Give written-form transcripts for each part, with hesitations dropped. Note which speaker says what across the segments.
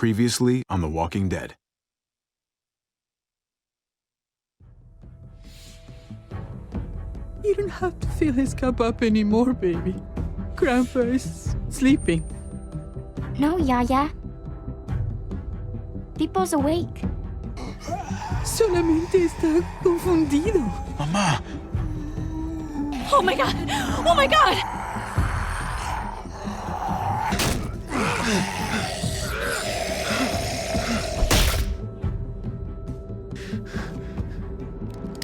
Speaker 1: Previously on The Walking Dead.
Speaker 2: You don't have to fill his cup up anymore, baby. Grandpa is sleeping.
Speaker 3: No, Yaya. Pipo's awake.
Speaker 2: Solamente está confundido.
Speaker 1: Mamá!
Speaker 3: Oh my god! Oh my god!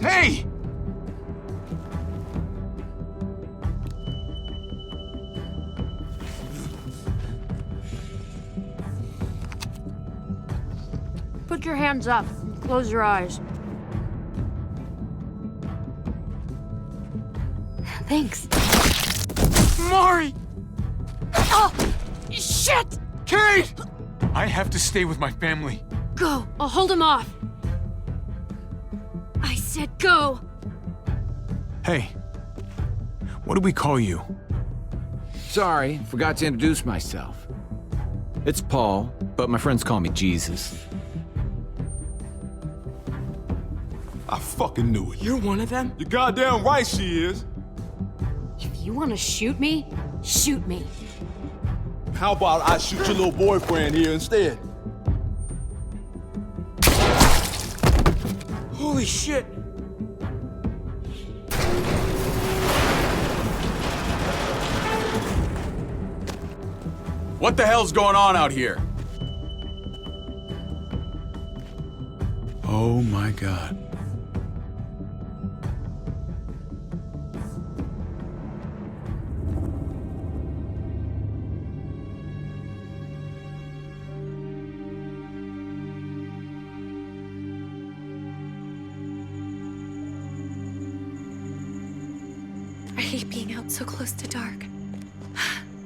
Speaker 1: Hey!
Speaker 4: Put your hands up and close your eyes.
Speaker 3: Thanks.
Speaker 1: Mari!
Speaker 4: Oh! Shit!
Speaker 1: Kate! I have to stay with my family.
Speaker 4: Go! I'll hold him off. I said go!
Speaker 1: Hey, what do we call you?
Speaker 5: Sorry, forgot to introduce myself. It's Paul, but my friends call me Jesus.
Speaker 6: I fucking knew it.
Speaker 4: You're one of them?
Speaker 6: You're goddamn right she is.
Speaker 4: If you want to shoot me, shoot me.
Speaker 6: How about I shoot your little boyfriend here instead?
Speaker 4: Holy shit!
Speaker 1: What the hell's going on out here? Oh my god.
Speaker 7: I hate being out so close to dark.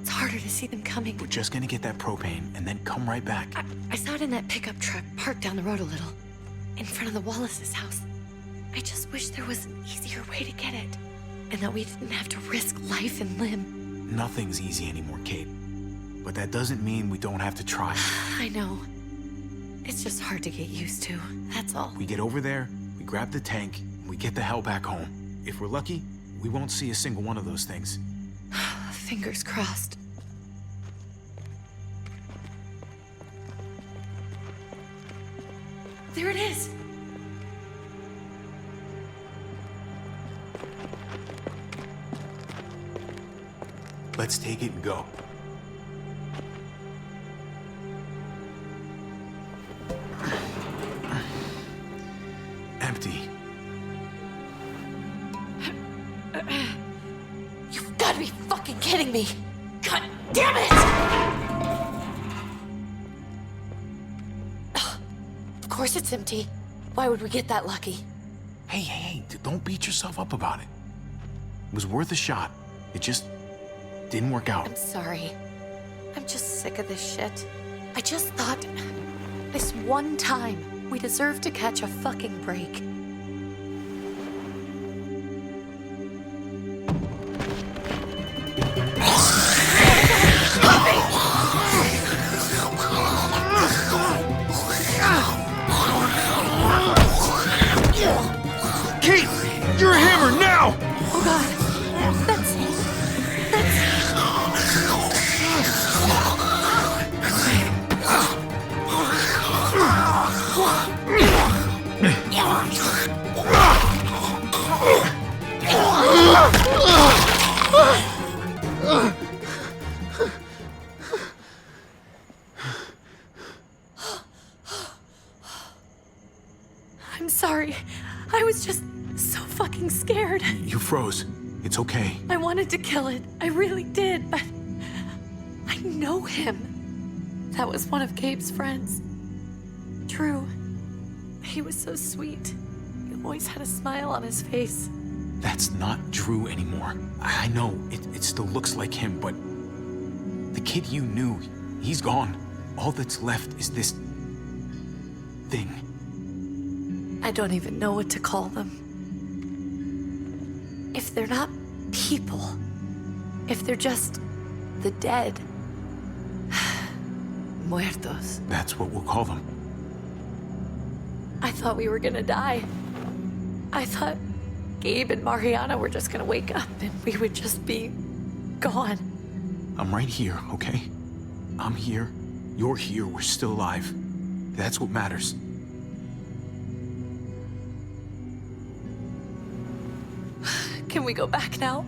Speaker 7: It's harder to see them coming.
Speaker 1: We're just gonna get that propane and then come right back.
Speaker 7: I saw it in that pickup truck parked down the road a little, in front of the Wallace's house. I just wish there was an easier way to get it, and that we didn't have to risk life and limb.
Speaker 1: Nothing's easy anymore, Kate. But that doesn't mean we don't have to try.
Speaker 7: I know. It's just hard to get used to, that's all.
Speaker 1: We get over there, we grab the tank, and we get the hell back home. If we're lucky, we won't see a single one of those things.
Speaker 7: Fingers crossed. There it is!
Speaker 1: Let's take it and go. Empty.
Speaker 7: You've got to be fucking kidding me! God damn it! Of course it's empty. Why would we get that lucky?
Speaker 1: Hey, don't beat yourself up about it. It was worth a shot. It just didn't work out.
Speaker 7: I'm sorry. I'm just sick of this shit. I just thought, this one time, we deserve to catch a fucking break.
Speaker 1: Kate! You're a hammer now!
Speaker 7: Oh god. That's... I'm sorry. I was just so fucking scared.
Speaker 1: You froze. It's okay.
Speaker 7: I wanted to kill it. I really did, but I know him. That was one of Gabe's friends. Drew. He was so sweet. He always had a smile on his face.
Speaker 1: That's not Drew anymore. I know, it still looks like him, but the kid you knew, he's gone. All that's left is this thing.
Speaker 7: I don't even know what to call them. If they're not people, if they're just the dead, muertos.
Speaker 1: That's what we'll call them.
Speaker 7: I thought we were gonna die. I thought Gabe and Mariana were just gonna wake up and we would just be gone.
Speaker 1: I'm right here, okay? I'm here. You're here. We're still alive. That's what matters.
Speaker 7: Can we go back now?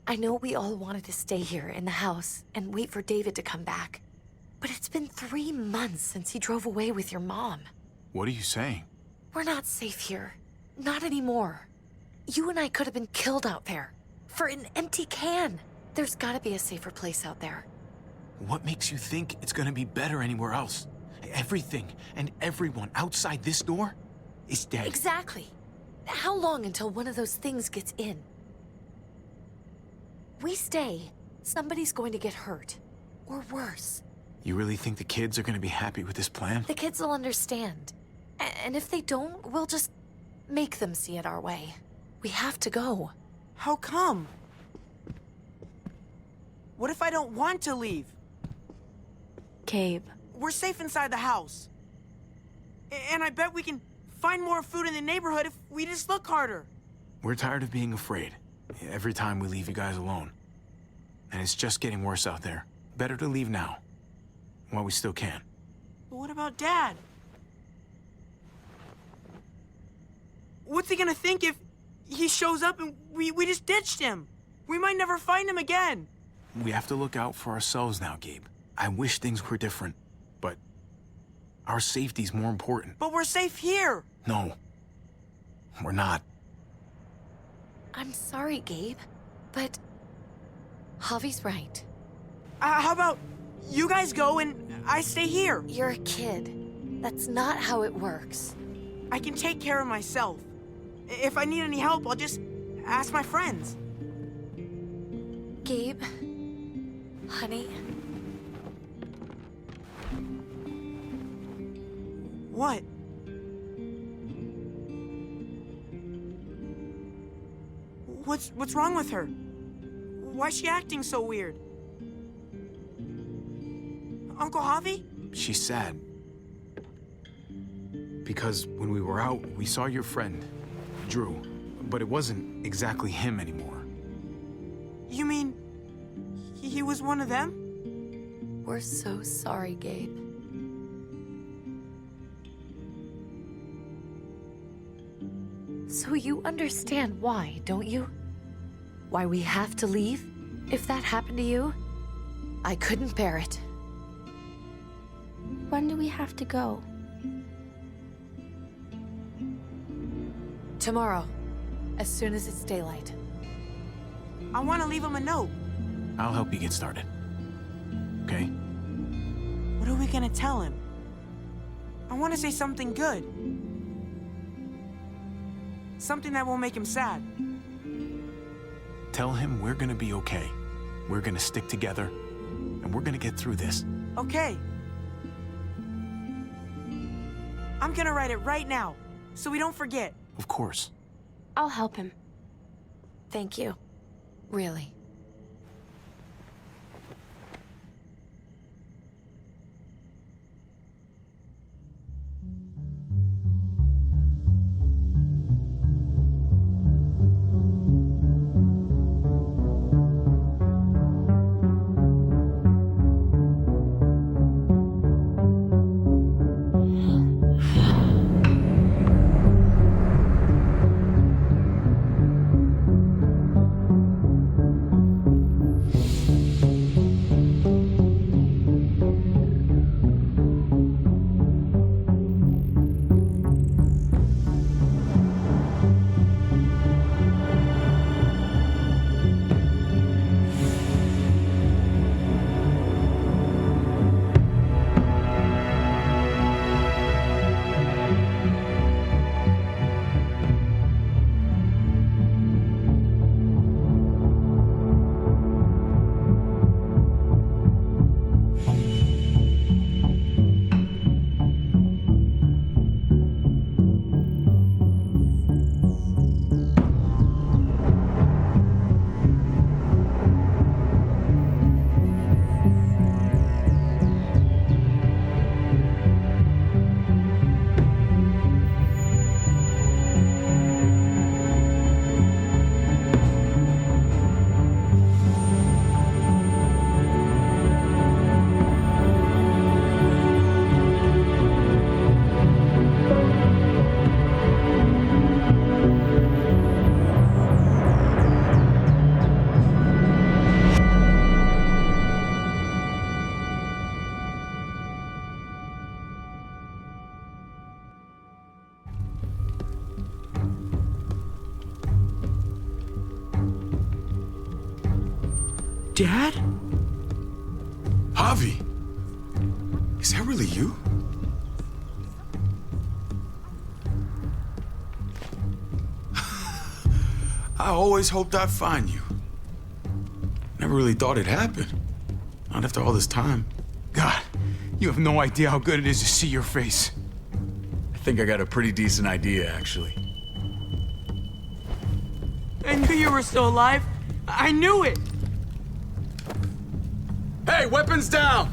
Speaker 7: I know we all wanted to stay here in the house and wait for David to come back. But it's been 3 months since he drove away with your mom.
Speaker 1: What are you saying?
Speaker 7: We're not safe here. Not anymore. You and I could have been killed out there. For an empty can. There's gotta be a safer place out there.
Speaker 1: What makes you think it's gonna be better anywhere else? Everything and everyone outside this door is dead.
Speaker 7: Exactly. How long until one of those things gets in? We stay, somebody's going to get hurt. Or worse.
Speaker 1: You really think the kids are gonna be happy with this plan?
Speaker 7: The kids will understand. And if they don't, we'll just make them see it our way. We have to go.
Speaker 8: How come? What if I don't want to leave?
Speaker 7: Gabe.
Speaker 8: We're safe inside the house. And I bet we can find more food in the neighborhood if we just look harder.
Speaker 1: We're tired of being afraid. Every time we leave you guys alone. And it's just getting worse out there. Better to leave now. While we still can.
Speaker 8: But what about Dad? What's he gonna think if he shows up and we just ditched him? We might never find him again.
Speaker 1: We have to look out for ourselves now, Gabe. I wish things were different, but our safety's more important.
Speaker 8: But we're safe here.
Speaker 1: No, we're not.
Speaker 7: I'm sorry, Gabe, but Javi's right.
Speaker 8: How about you guys go and I stay here?
Speaker 7: You're a kid. That's not how it works.
Speaker 8: I can take care of myself. If I need any help, I'll just ask my friends.
Speaker 7: Gabe, honey,
Speaker 8: What? What's wrong with her? Why's she acting so weird? Uncle Javi?
Speaker 1: She's sad. Because when we were out, we saw your friend, Drew. But it wasn't exactly him anymore.
Speaker 8: You mean he was one of them?
Speaker 7: we're so sorry, Gabe. So you understand why, don't you? Why we have to leave? If that happened to you, I couldn't bear it.
Speaker 3: When do we have to go?
Speaker 7: Tomorrow, as soon as it's daylight.
Speaker 8: I want to leave him a note.
Speaker 1: I'll help you get started. Okay?
Speaker 8: What are we gonna tell him? I want to say something good. Something that won't make him sad.
Speaker 1: Tell him we're gonna be okay. We're gonna stick together, and we're gonna get through this.
Speaker 8: Okay. I'm gonna write it right now, so we don't forget.
Speaker 1: Of course.
Speaker 3: I'll help him.
Speaker 7: Thank you. Really.
Speaker 8: Dad?
Speaker 9: Javi! Is that really you? I always hoped I'd find you. Never really thought it'd happen. Not after all this time.
Speaker 1: God, you have no idea how good it is to see your face.
Speaker 9: I think I got a pretty decent idea, actually.
Speaker 8: I knew you were still alive. I knew it.
Speaker 9: Hey, weapons down!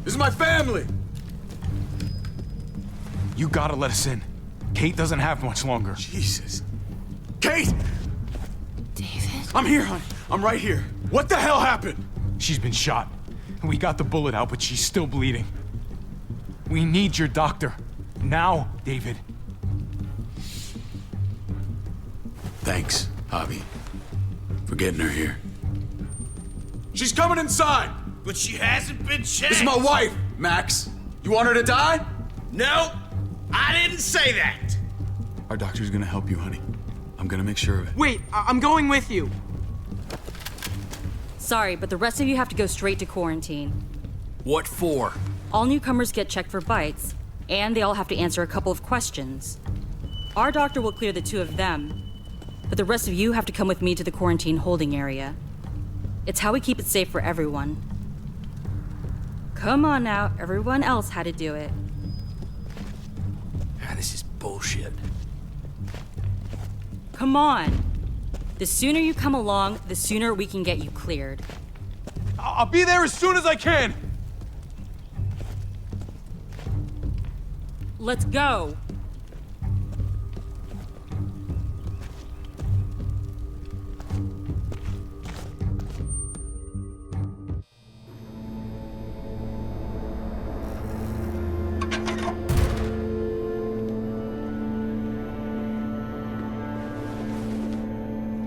Speaker 9: This is my family!
Speaker 1: You gotta let us in. Kate doesn't have much longer.
Speaker 9: Jesus. Kate!
Speaker 7: David?
Speaker 9: I'm here, honey. I'm right here. What the hell happened?
Speaker 1: She's been shot. We got the bullet out, but she's still bleeding. We need your doctor. Now, David.
Speaker 9: Thanks, Javi, for getting her here. She's coming inside!
Speaker 10: But she hasn't been checked.
Speaker 9: This is my wife, Max. You want her to die?
Speaker 10: No, I didn't say that.
Speaker 9: Our doctor's gonna help you, honey. I'm gonna make sure of it.
Speaker 8: Wait, I'm going with you.
Speaker 3: Sorry, but the rest of you have to go straight to quarantine.
Speaker 10: What for?
Speaker 3: All newcomers get checked for bites, and they all have to answer a couple of questions. Our doctor will clear the two of them, but the rest of you have to come with me to the quarantine holding area. It's how we keep it safe for everyone. Come on now, everyone else had to do it.
Speaker 10: Ah, this is bullshit.
Speaker 3: Come on. The sooner you come along, the sooner we can get you cleared.
Speaker 1: I'll be there as soon as I can.
Speaker 3: Let's go.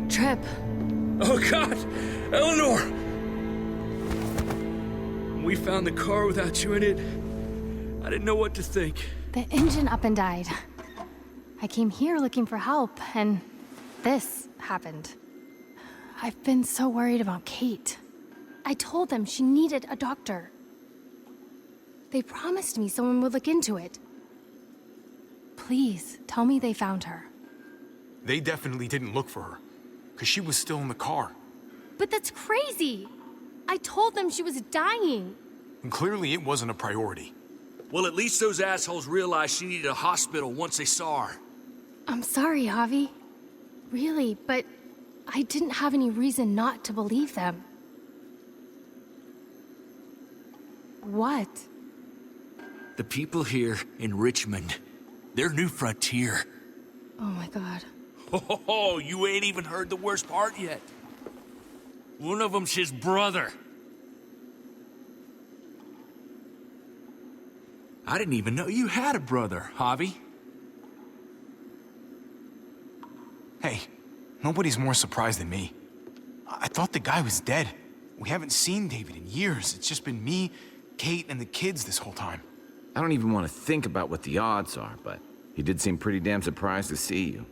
Speaker 7: Trip.
Speaker 10: Oh, God! Eleanor! We found the car without you in it. I didn't know what to think.
Speaker 11: The engine up and died. I came here looking for help, and this happened. I've been so worried about Kate. I told them she needed a doctor. They promised me someone would look into it. Please, tell me they found her.
Speaker 1: They definitely didn't look for her, because she was still in the car.
Speaker 11: But that's crazy! I told them she was dying.
Speaker 1: And clearly it wasn't a priority.
Speaker 10: Well, at least those assholes realized she needed a hospital once they saw her.
Speaker 11: I'm sorry, Javi. Really, but I didn't have any reason not to believe them. What?
Speaker 10: The people here in Richmond, their new frontier.
Speaker 11: Oh my God.
Speaker 10: Oh, you ain't even heard the worst part yet. One of them's his brother. I didn't even know you had a brother, Javi.
Speaker 1: Hey, nobody's more surprised than me. I thought the guy was dead. We haven't seen David in years. It's just been me, Kate, and the kids this whole time.
Speaker 5: I don't even want to think about what the odds are, but he did seem pretty damn surprised to see you.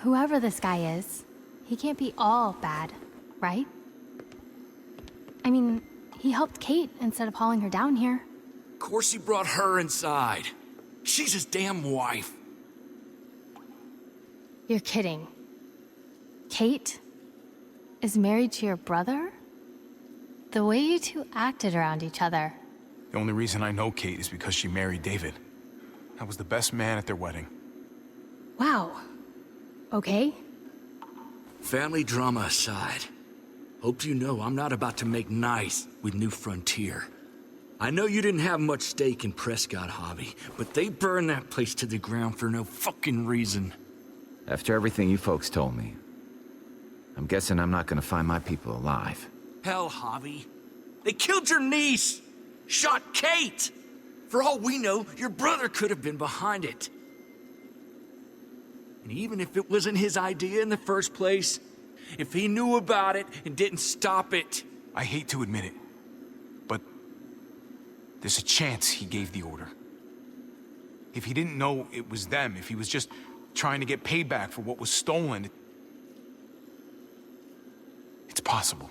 Speaker 11: Whoever this guy is, he can't be all bad, right? I mean, he helped Kate instead of hauling her down here.
Speaker 10: Of course he brought her inside. She's his damn wife.
Speaker 11: You're kidding. Kate is married to your brother? The way you two acted around each other.
Speaker 1: The only reason I know Kate is because she married David. I was the best man at their wedding.
Speaker 11: Wow. Okay.
Speaker 10: Family drama aside, hope you know I'm not about to make nice with New Frontier. I know you didn't have much stake in Prescott, Javi, but they burned that place to the ground for no fucking reason.
Speaker 5: After everything you folks told me, I'm guessing I'm not gonna find my people alive.
Speaker 10: Hell, Javi. They killed your niece! Shot Kate! For all we know, your brother could have been behind it. And even if it wasn't his idea in the first place, if he knew about it and didn't stop it...
Speaker 1: I hate to admit it, but there's a chance he gave the order. If he didn't know it was them, if he was just trying to get payback for what was stolen, it's possible.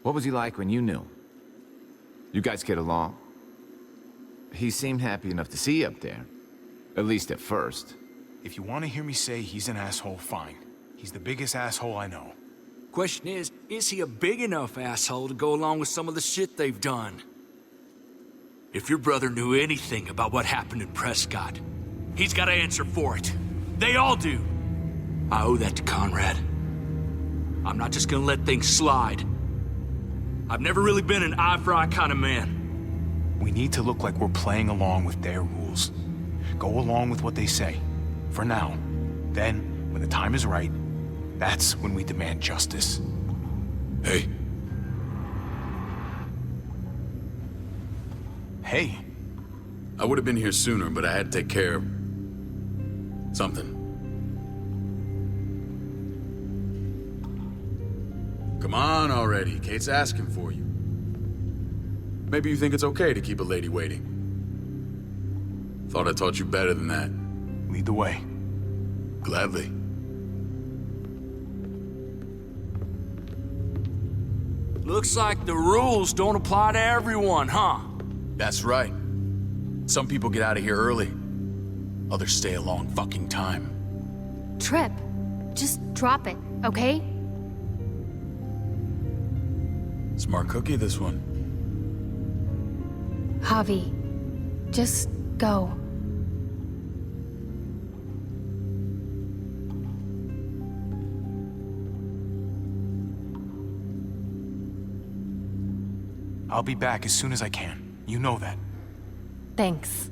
Speaker 5: What was he like when you knew? You guys get along? He seemed happy enough to see you up there. At least at first.
Speaker 1: If you want to hear me say he's an asshole, fine. He's the biggest asshole I know.
Speaker 10: Question is he a big enough asshole to go along with some of the shit they've done? If your brother knew anything about what happened in Prescott, he's got to answer for it. They all do. I owe that to Conrad. I'm not just gonna let things slide. I've never really been an eye-for-eye kind of man.
Speaker 1: We need to look like we're playing along with their rules. Go along with what they say. For now. Then, when the time is right, that's when we demand justice.
Speaker 9: Hey.
Speaker 1: Hey.
Speaker 9: I would have been here sooner, but I had to take care of something. Come on already. Kate's asking for you. Maybe you think it's okay to keep a lady waiting. Thought I taught you better than that.
Speaker 1: Lead the way.
Speaker 9: Gladly.
Speaker 10: Looks like the rules don't apply to everyone, huh?
Speaker 9: That's right. Some people get out of here early. Others stay a long fucking time.
Speaker 11: Trip, just drop it, okay?
Speaker 9: Smart cookie, this one.
Speaker 11: Javi, just go.
Speaker 1: I'll be back as soon as I can. You know that.
Speaker 11: Thanks.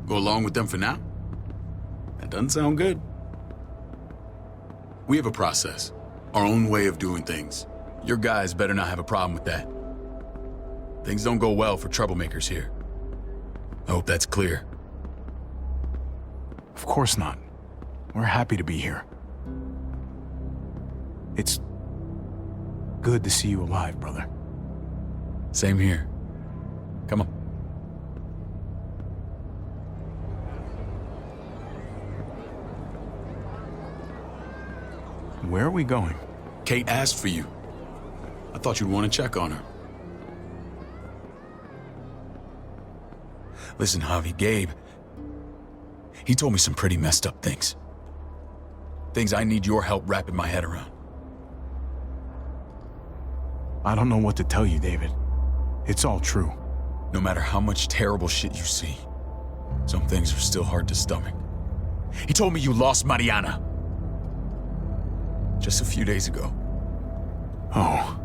Speaker 9: Go along with them for now? That doesn't sound good. We have a process, our own way of doing things. Your guys better not have a problem with that. Things don't go well for troublemakers here. I hope that's clear.
Speaker 1: Of course not. We're happy to be here. It's good to see you alive, brother.
Speaker 9: Same here. Come on.
Speaker 1: Where are we going?
Speaker 9: Kate asked for you. I thought you'd want to check on her. Listen, Javi, Gabe, he told me some pretty messed up things. Things I need your help wrapping my head around.
Speaker 1: I don't know what to tell you, David. It's all true.
Speaker 9: No matter how much terrible shit you see, some things are still hard to stomach. He told me you lost Mariana. Just a few days ago.
Speaker 1: Oh.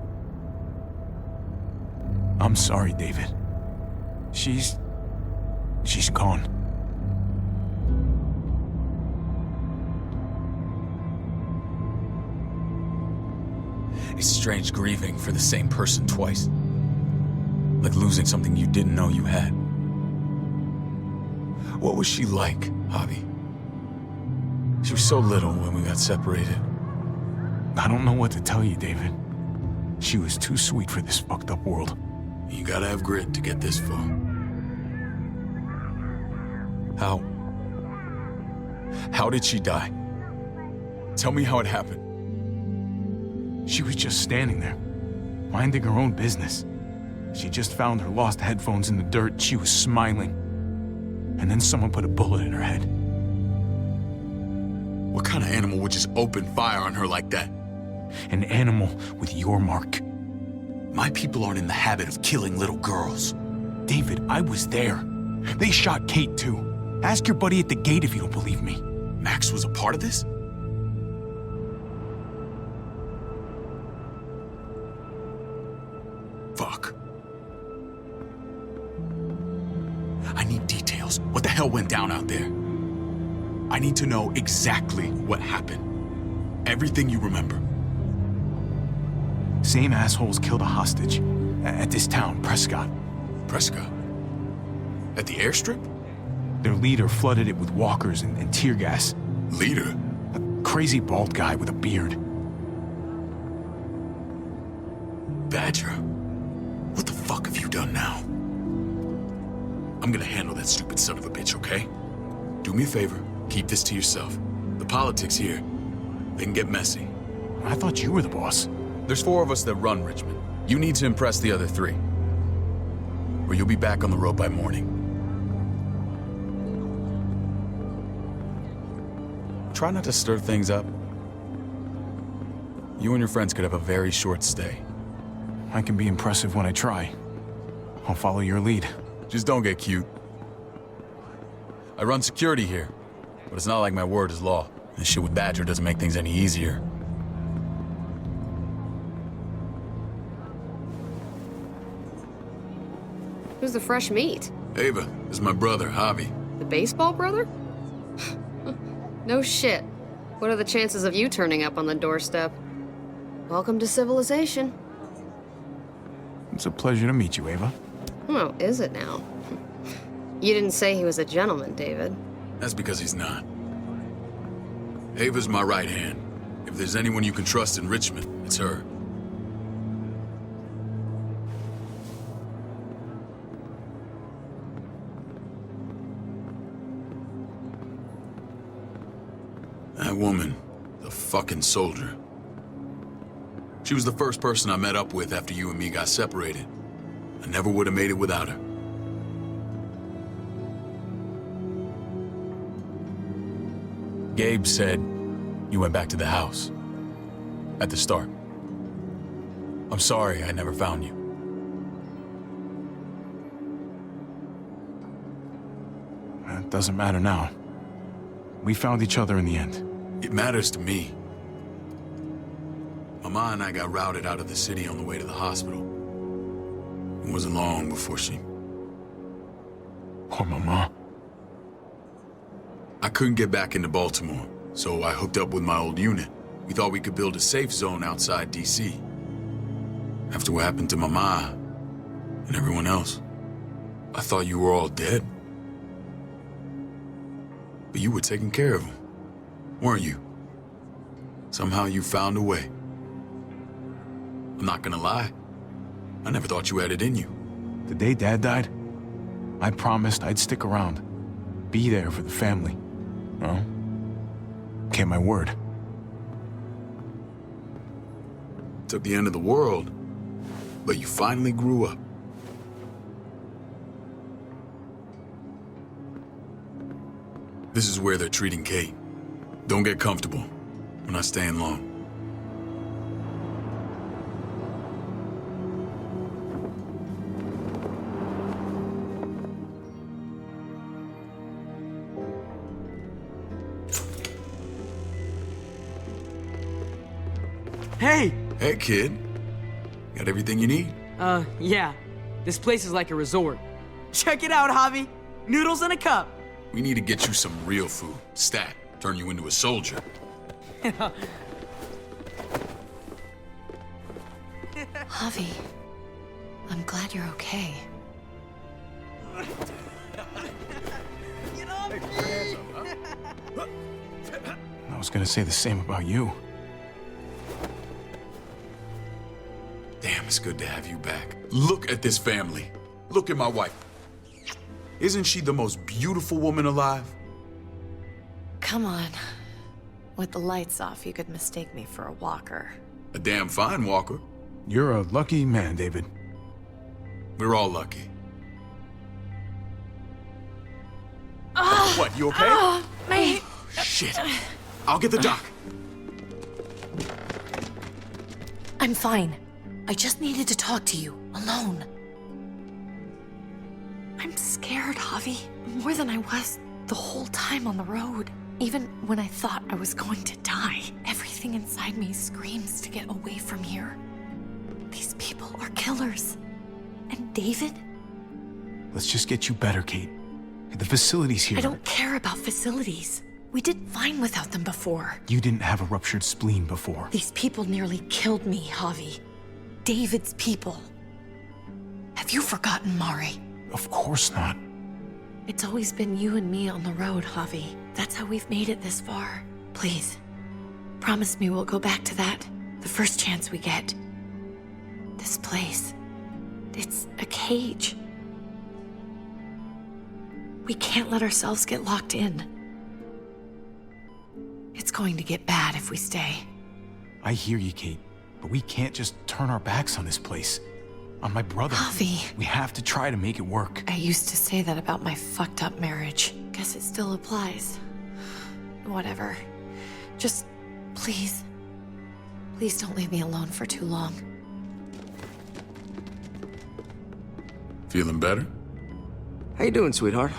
Speaker 1: I'm sorry, David. She's gone.
Speaker 9: It's strange grieving for the same person twice. Like losing something you didn't know you had. What was she like, Javi? She was so little when we got separated.
Speaker 1: I don't know what to tell you, David. She was too sweet for this fucked up world.
Speaker 9: You gotta have grit to get this far. How did she die? Tell me how it happened.
Speaker 1: She was just standing there, minding her own business. She just found her lost headphones in the dirt. She was smiling. And then someone put a bullet in her head.
Speaker 9: What kind of animal would just open fire on her like that?
Speaker 1: An animal with your mark.
Speaker 9: My people aren't in the habit of killing little girls.
Speaker 1: David, I was there. They shot Kate too. Ask your buddy at the gate if you don't believe me.
Speaker 9: Max was a part of this? Fuck. I need details. What the hell went down out there? I need to know exactly what happened. Everything you remember.
Speaker 1: Same assholes killed a hostage at this town, Prescott.
Speaker 9: Prescott? At the airstrip?
Speaker 1: Their leader flooded it with walkers and tear gas.
Speaker 9: Leader?
Speaker 1: A crazy bald guy with a beard.
Speaker 9: Badger, what the fuck have you done now? I'm gonna handle that stupid son of a bitch, okay? Do me a favor, keep this to yourself. The politics here, they can get messy.
Speaker 1: I thought you were the boss.
Speaker 9: There's 4 of us that run Richmond. You need to impress the other 3. Or you'll be back on the road by morning. Try not to stir things up. You and your friends could have a very short stay.
Speaker 1: I can be impressive when I try. I'll follow your lead.
Speaker 9: Just don't get cute. I run security here, but it's not like my word is law. This shit with Badger doesn't make things any easier.
Speaker 4: Who's the fresh meat?
Speaker 9: Ava, this is my brother, Javi.
Speaker 4: The baseball brother? No shit. What are the chances of you turning up on the doorstep? Welcome to civilization.
Speaker 1: It's a pleasure to meet you, Ava.
Speaker 4: Oh, is it now? You didn't say he was a gentleman, David.
Speaker 9: That's because he's not. Ava's my right hand. If there's anyone you can trust in Richmond, it's her. That woman, the fucking soldier. She was the first person I met up with after you and me got separated. I never would have made it without her. Gabe said you went back to the house. At the start. I'm sorry I never found you.
Speaker 1: It doesn't matter now. We found each other in the end.
Speaker 9: It matters to me. Mama and I got routed out of the city on the way to the hospital. It wasn't long before she...
Speaker 1: Poor Mama.
Speaker 9: I couldn't get back into Baltimore, so I hooked up with my old unit. We thought we could build a safe zone outside D.C. After what happened to Mama and everyone else, I thought you were all dead. But you were taking care of them, weren't you? Somehow you found a way. I'm not gonna lie. I never thought you had it in you.
Speaker 1: The day Dad died, I promised I'd stick around. Be there for the family. Well, kept my word.
Speaker 9: Took the end of the world, but you finally grew up. This is where they're treating Kate. Don't get comfortable. We're not staying long.
Speaker 8: Hey!
Speaker 9: Hey, kid. Got everything you need?
Speaker 8: Yeah. This place is like a resort. Check it out, Javi. Noodles in a cup.
Speaker 9: We need to get you some real food. Stat. Turn you into a soldier.
Speaker 7: Javi, I'm glad you're okay.
Speaker 1: I was gonna say the same about you.
Speaker 9: Damn, it's good to have you back. Look at this family. Look at my wife. Isn't she the most beautiful woman alive?
Speaker 7: Come on. With the lights off, you could mistake me for a walker.
Speaker 9: A damn fine walker.
Speaker 1: You're a lucky man, David.
Speaker 9: We're all lucky. What, you okay?
Speaker 7: My...
Speaker 9: Shit. I'll get the doc.
Speaker 7: I'm fine. I just needed to talk to you, alone. I'm scared, Javi. More than I was the whole time on the road. Even when I thought I was going to die, everything inside me screams to get away from here. These people are killers. And David?
Speaker 1: Let's just get you better, Kate. The facilities here...
Speaker 7: I don't care about facilities. We did fine without them before.
Speaker 1: You didn't have a ruptured spleen before.
Speaker 7: These people nearly killed me, Javi. David's people. Have you forgotten Mari?
Speaker 1: Of course not.
Speaker 7: It's always been you and me on the road, Javi. That's how we've made it this far. Please, promise me we'll go back to that the first chance we get. This place, it's a cage. We can't let ourselves get locked in. It's going to get bad if we stay.
Speaker 1: I hear you, Kate, but we can't just turn our backs on this place. On my brother.
Speaker 7: Javi.
Speaker 1: We have to try to make it work.
Speaker 7: I used to say that about my fucked up marriage. Guess it still applies. Whatever. Just, please. Please don't leave me alone for too long.
Speaker 9: Feeling better?
Speaker 12: How you doing, sweetheart?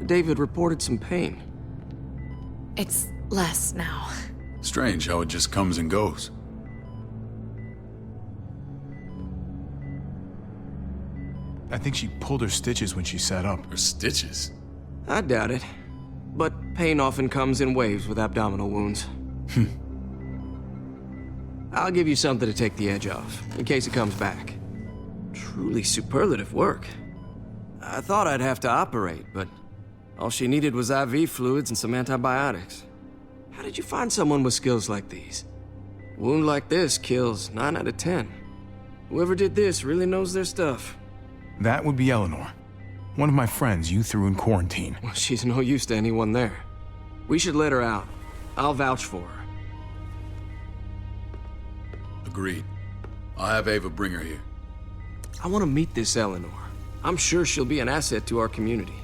Speaker 12: David reported some pain.
Speaker 7: It's less now.
Speaker 9: Strange how it just comes and goes.
Speaker 1: I think she pulled her stitches when she sat up.
Speaker 9: Her stitches?
Speaker 12: I doubt it. But pain often comes in waves with abdominal wounds. I'll give you something to take the edge off, in case it comes back. Truly superlative work. I thought I'd have to operate, but all she needed was IV fluids and some antibiotics. How did you find someone with skills like these? A wound like this kills 9 out of 10. Whoever did this really knows their stuff.
Speaker 1: That would be Eleanor. One of my friends you threw in quarantine.
Speaker 12: Well, she's no use to anyone there. We should let her out. I'll vouch for her.
Speaker 9: Agreed. I'll have Ava bring her here.
Speaker 12: I want to meet this Eleanor. I'm sure she'll be an asset to our community.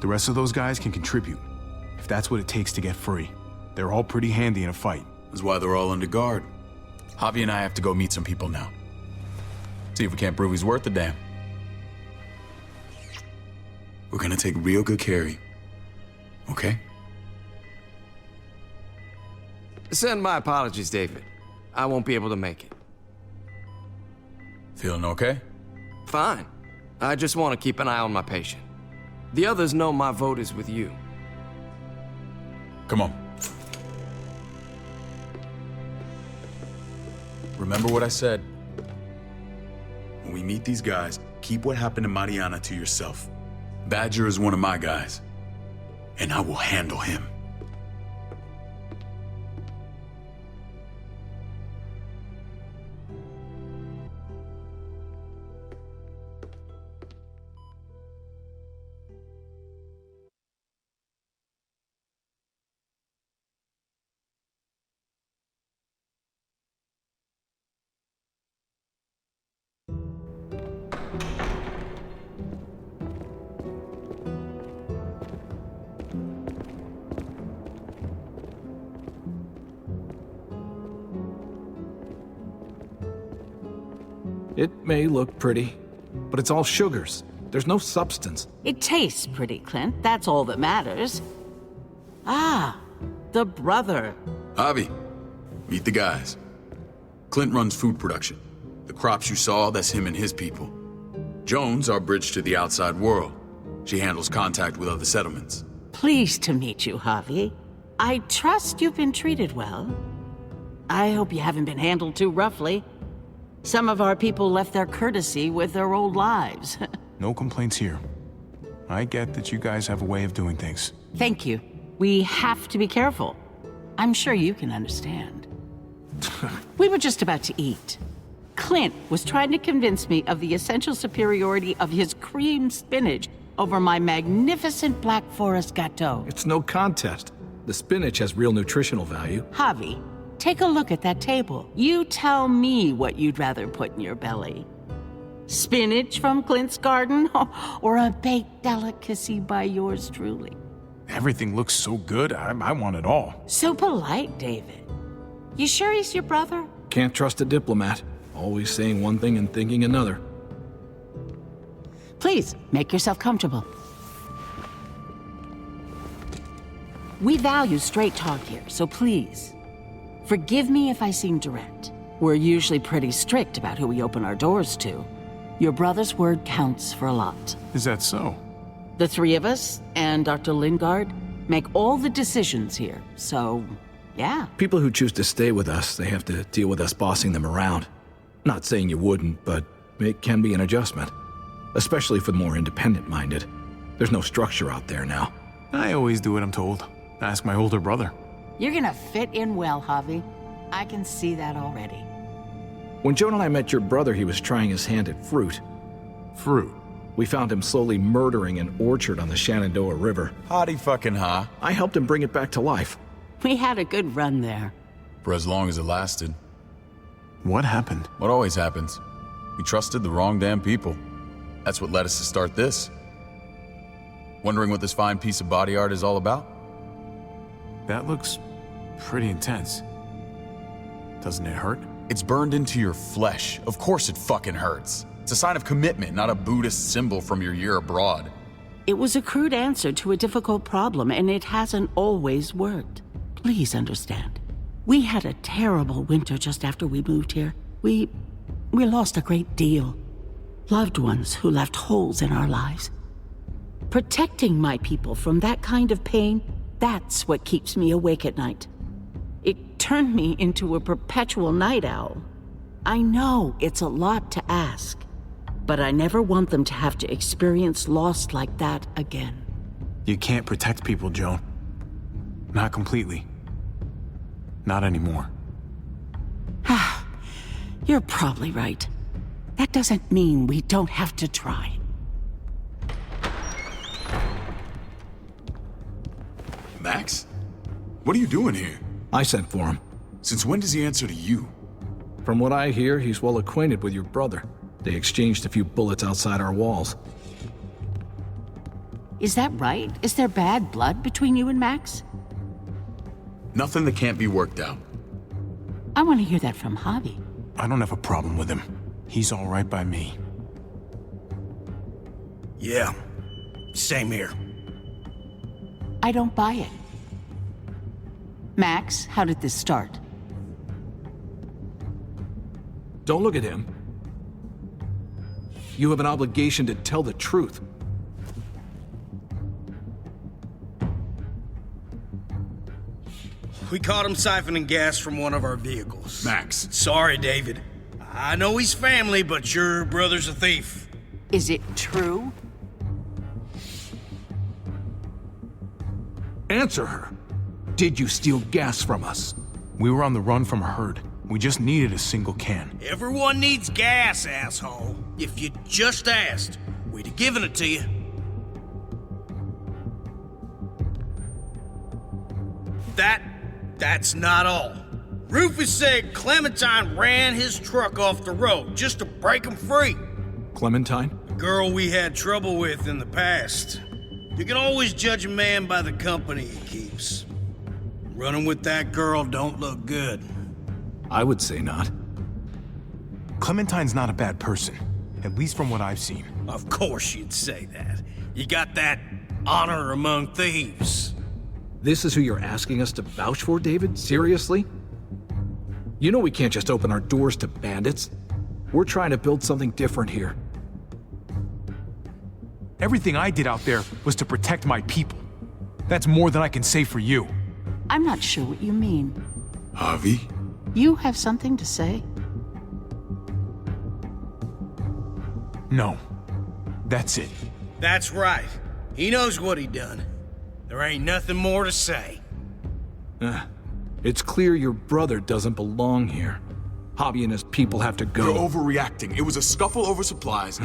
Speaker 1: The rest of those guys can contribute, if that's what it takes to get free. They're all pretty handy in a fight.
Speaker 9: That's why they're all under guard. Javi and I have to go meet some people now. See if we can't prove he's worth the damn. We're gonna take real good care of you. Okay?
Speaker 12: Send my apologies, David. I won't be able to make it.
Speaker 9: Feeling okay?
Speaker 12: Fine. I just want to keep an eye on my patient. The others know my vote is with you.
Speaker 9: Come on. Remember what I said. When we meet these guys, keep what happened to Mariana to yourself. Badger is one of my guys, and I will handle him.
Speaker 13: It may look pretty, but it's all sugars. There's no substance.
Speaker 14: It tastes pretty, Clint. That's all that matters. Ah, the brother.
Speaker 9: Javi, meet the guys. Clint runs food production. The crops you saw, that's him and his people. Jones, our bridge to the outside world. She handles contact with other settlements.
Speaker 14: Pleased to meet you, Javi. I trust you've been treated well. I hope you haven't been handled too roughly. Some of our people left their courtesy with their old lives.
Speaker 1: No complaints here. I get that you guys have a way of doing things.
Speaker 14: Thank you. We have to be careful. I'm sure you can understand. We were just about to eat. Clint was trying to convince me of the essential superiority of his cream spinach over my magnificent Black Forest gâteau.
Speaker 13: It's no contest. The spinach has real nutritional value.
Speaker 14: Javi, take a look at that table. You tell me what you'd rather put in your belly. Spinach from Clint's garden, or a baked delicacy by yours truly?
Speaker 1: Everything looks so good, I want it all.
Speaker 14: So polite, David. You sure he's your brother?
Speaker 13: Can't trust a diplomat. Always saying one thing and thinking another.
Speaker 14: Please, make yourself comfortable. We value straight talk here, so please, forgive me if I seem direct. We're usually pretty strict about who we open our doors to. Your brother's word counts for a lot.
Speaker 1: Is that so?
Speaker 14: The three of us and Dr. Lingard make all the decisions here, so yeah.
Speaker 13: People who choose to stay with us, they have to deal with us bossing them around. Not saying you wouldn't, but it can be an adjustment. Especially for the more independent-minded. There's no structure out there now.
Speaker 1: I always do what I'm told. Ask my older brother.
Speaker 14: You're gonna fit in well, Javi. I can see that already.
Speaker 13: When Joan and I met your brother, he was trying his hand at fruit.
Speaker 1: Fruit?
Speaker 13: We found him slowly murdering an orchard on the Shenandoah River.
Speaker 9: Howdy fucking ha.
Speaker 13: I helped him bring it back to life.
Speaker 14: We had a good run there.
Speaker 9: For as long as it lasted.
Speaker 1: What happened?
Speaker 9: What always happens. We trusted the wrong damn people. That's what led us to start this. Wondering what this fine piece of body art is all about?
Speaker 1: That looks pretty intense. Doesn't it hurt?
Speaker 9: It's burned into your flesh. Of course it fucking hurts. It's a sign of commitment, not a Buddhist symbol from your year abroad.
Speaker 14: It was a crude answer to a difficult problem, and it hasn't always worked. Please understand. We had a terrible winter just after we moved here. We lost a great deal. Loved ones who left holes in our lives. Protecting my people from that kind of pain, that's what keeps me awake at night. It turned me into a perpetual night owl. I know it's a lot to ask, but I never want them to have to experience loss like that again.
Speaker 1: You can't protect people, Joan. Not completely. Not anymore.
Speaker 14: You're probably right. That doesn't mean we don't have to try.
Speaker 9: Max? What are you doing here?
Speaker 13: I sent for him.
Speaker 9: Since when does he answer to you?
Speaker 13: From what I hear, he's well acquainted with your brother. They exchanged a few bullets outside our walls.
Speaker 14: Is that right? Is there bad blood between you and Max?
Speaker 9: Nothing that can't be worked out.
Speaker 14: I want to hear that from Javi.
Speaker 1: I don't have a problem with him. He's all right by me.
Speaker 15: Yeah, same here.
Speaker 14: I don't buy it. Max, how did this start?
Speaker 13: Don't look at him. You have an obligation to tell the truth.
Speaker 15: We caught him siphoning gas from one of our vehicles.
Speaker 9: Max.
Speaker 15: Sorry, David. I know he's family, but your brother's a thief.
Speaker 14: Is it true?
Speaker 13: Answer her. Did you steal gas from us?
Speaker 1: We were on the run from a herd. We just needed a single can.
Speaker 15: Everyone needs gas, asshole. If you just asked, we'd have given it to you. That's not all. Rufus said Clementine ran his truck off the road just to break him free.
Speaker 13: Clementine?
Speaker 15: The girl we had trouble with in the past. You can always judge a man by the company he keeps. Running with that girl don't look good.
Speaker 13: I would say not.
Speaker 1: Clementine's not a bad person, at least from what I've seen.
Speaker 15: Of course you'd say that. You got that honor among thieves.
Speaker 13: This is who you're asking us to vouch for, David? Seriously? You know we can't just open our doors to bandits. We're trying to build something different here.
Speaker 1: Everything I did out there was to protect my people. That's more than I can say for you.
Speaker 14: I'm not sure what you mean.
Speaker 9: Javi?
Speaker 14: You have something to say?
Speaker 1: No. That's it.
Speaker 15: That's right. He knows what he done. There ain't nothing more to say.
Speaker 13: It's clear your brother doesn't belong here. Javi and his people have to go.
Speaker 9: You're overreacting. It was a scuffle over supplies.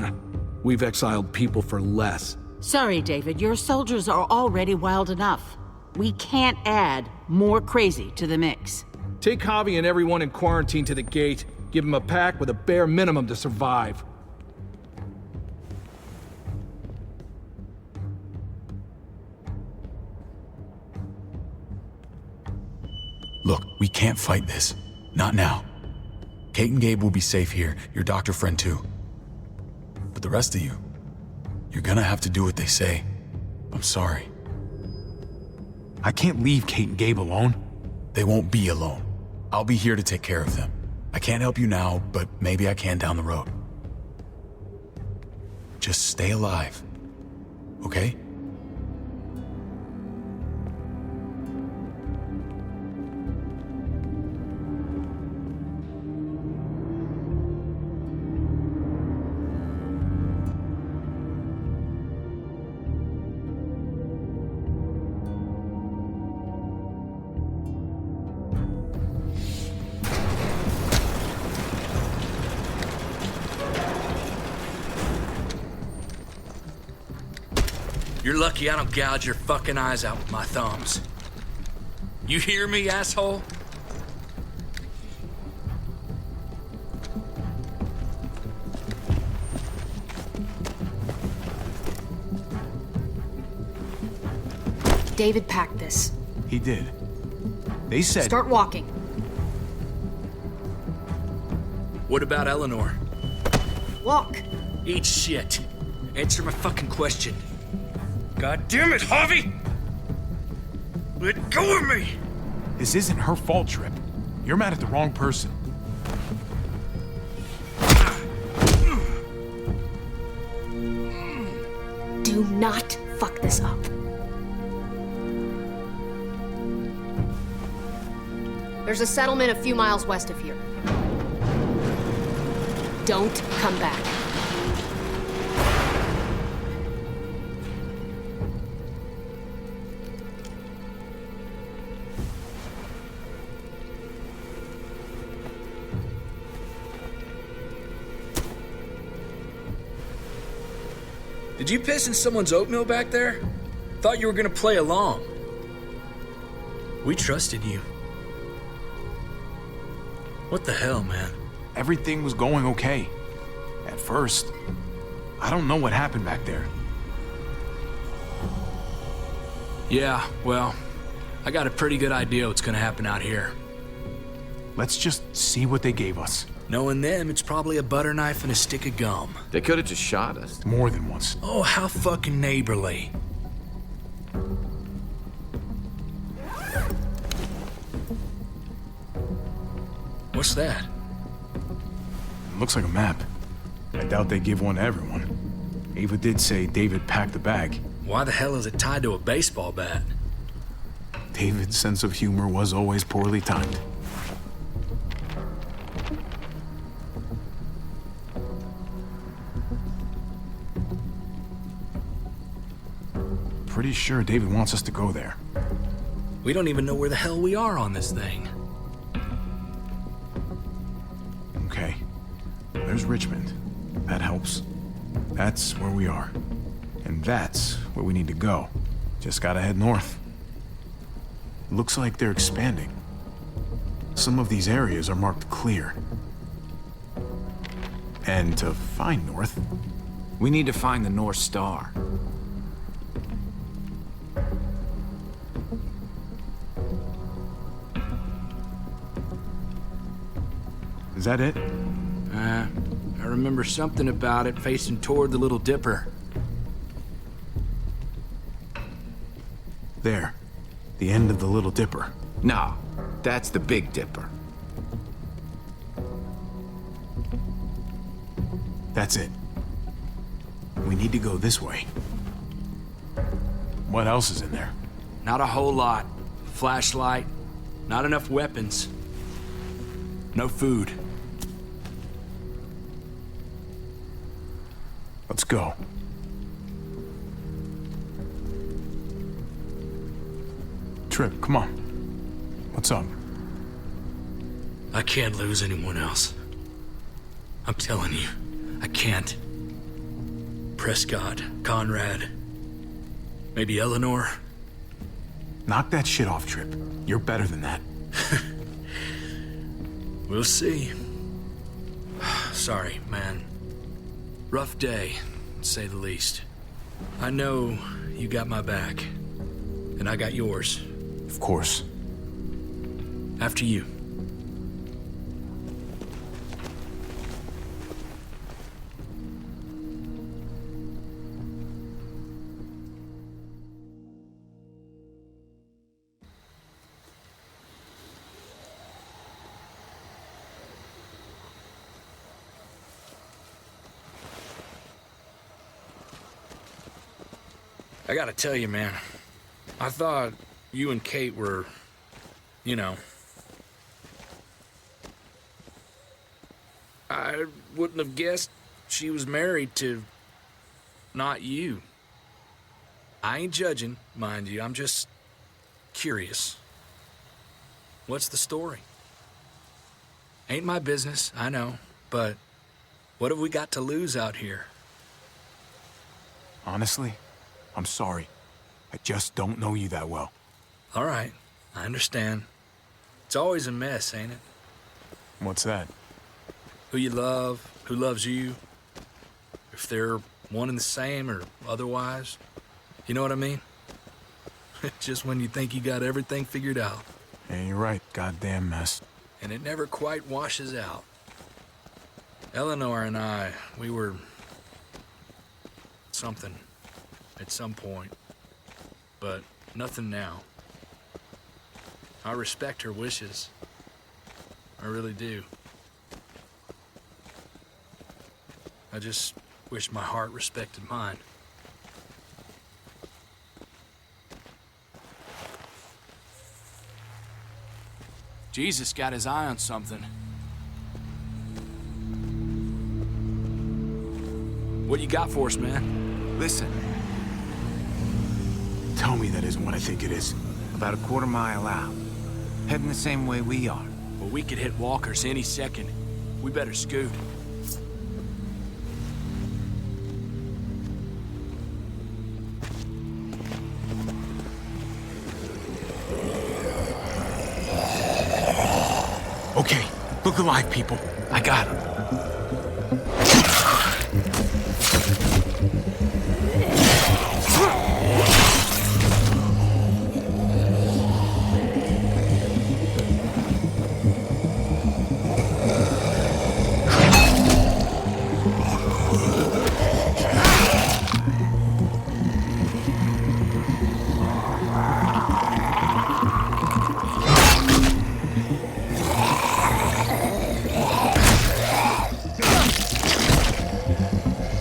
Speaker 13: We've exiled people for less.
Speaker 14: Sorry, David. Your soldiers are already wild enough. We can't add more crazy to the mix.
Speaker 13: Take Javi and everyone in quarantine to the gate. Give them a pack with a bare minimum to survive.
Speaker 9: Look, we can't fight this. Not now. Kate and Gabe will be safe here, your doctor friend too. But the rest of you, you're gonna have to do what they say. I'm sorry.
Speaker 1: I can't leave Kate and Gabe alone.
Speaker 9: They won't be alone. I'll be here to take care of them. I can't help you now, but maybe I can down the road. Just stay alive, okay?
Speaker 10: You're lucky I don't gouge your fucking eyes out with my thumbs. You hear me, asshole?
Speaker 4: David packed this.
Speaker 1: He did. They said...
Speaker 4: Start walking.
Speaker 10: What about Eleanor?
Speaker 4: Walk.
Speaker 10: Eat shit. Answer my fucking question. God damn it, Harvey! Let go of me!
Speaker 1: This isn't her fault, Trip. You're mad at the wrong person.
Speaker 4: Do not fuck this up. There's a settlement a few miles west of here. Don't come back.
Speaker 10: Did you piss in someone's oatmeal back there? Thought you were gonna play along. We trusted you. What the hell, man?
Speaker 1: Everything was going okay. At first. I don't know what happened back there.
Speaker 10: Yeah, well, I got a pretty good idea what's gonna happen out here.
Speaker 1: Let's just see what they gave us.
Speaker 10: Knowing them, it's probably a butter knife and a stick of gum.
Speaker 5: They could have just shot us.
Speaker 1: More than once.
Speaker 10: Oh, how fucking neighborly. What's that?
Speaker 1: Looks like a map. I doubt they give one to everyone. Ava did say David packed the bag.
Speaker 10: Why the hell is it tied to a baseball bat?
Speaker 1: David's sense of humor was always poorly timed. Pretty sure David wants us to go there.
Speaker 10: We don't even know where the hell we are on this thing.
Speaker 1: Okay. There's Richmond. That helps. That's where we are. And that's where we need to go. Just gotta head north. Looks like they're expanding. Some of these areas are marked clear. And to find north...
Speaker 5: We need to find the North Star.
Speaker 1: Is that it?
Speaker 10: I remember something about it facing toward the Little Dipper.
Speaker 1: There. The end of the Little Dipper.
Speaker 5: No, that's the Big Dipper.
Speaker 1: That's it. We need to go this way. What else is in there?
Speaker 10: Not a whole lot. Flashlight, not enough weapons. No food.
Speaker 1: Let's go. Trip, come on. What's up?
Speaker 10: I can't lose anyone else. I'm telling you, I can't. Prescott, Conrad, maybe Eleanor.
Speaker 1: Knock that shit off, Trip. You're better than that.
Speaker 10: We'll see. Sorry, man. Rough day, to say the least. I know you got my back, and I got yours.
Speaker 1: Of course.
Speaker 10: After you. I gotta tell you, man, I thought you and Kate were, you know... I wouldn't have guessed she was married to... not you. I ain't judging, mind you, I'm just curious. What's the story? Ain't my business, I know, but what have we got to lose out here?
Speaker 1: Honestly, I'm sorry. I just don't know you that well.
Speaker 10: All right, I understand. It's always a mess, ain't it?
Speaker 1: What's that?
Speaker 10: Who you love, who loves you, if they're one and the same or otherwise. You know what I mean? Just when you think you got everything figured out.
Speaker 1: Yeah, you're right. Goddamn mess.
Speaker 10: And it never quite washes out. Eleanor and I, we were something at some point, but nothing now. I respect her wishes. I really do. I just wish my heart respected mine.
Speaker 16: Jesus got his eye on something.
Speaker 10: What you got for us, man?
Speaker 5: Listen.
Speaker 1: Tell me that isn't what I think it is.
Speaker 5: About a quarter mile out. Heading the same way we are.
Speaker 10: Well, we could hit walkers any second. We better scoot.
Speaker 1: Okay, look alive, people. I got him.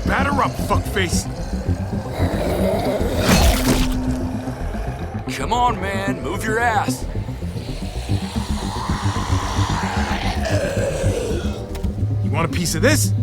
Speaker 1: Batter up, fuckface!
Speaker 10: Come on, man, move your ass.
Speaker 1: You want a piece of this?